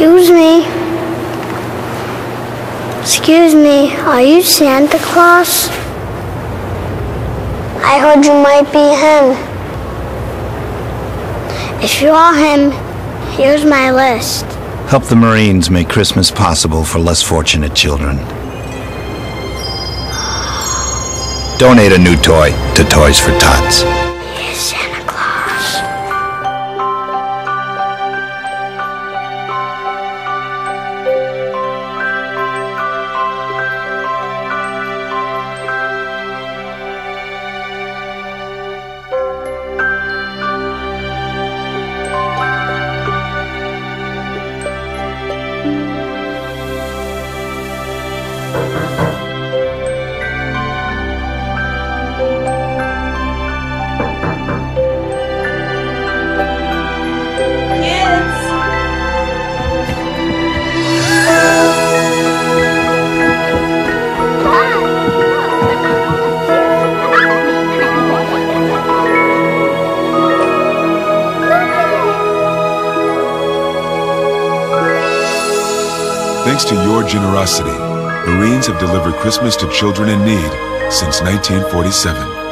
Excuse me. Excuse me, are you Santa Claus? I heard you might be him. If you are him, here's my list. Help the Marines make Christmas possible for less fortunate children. Donate a new toy to Toys for Tots. Yes, Santa Claus. Thanks to your generosity, Marines have delivered Christmas to children in need since 1947.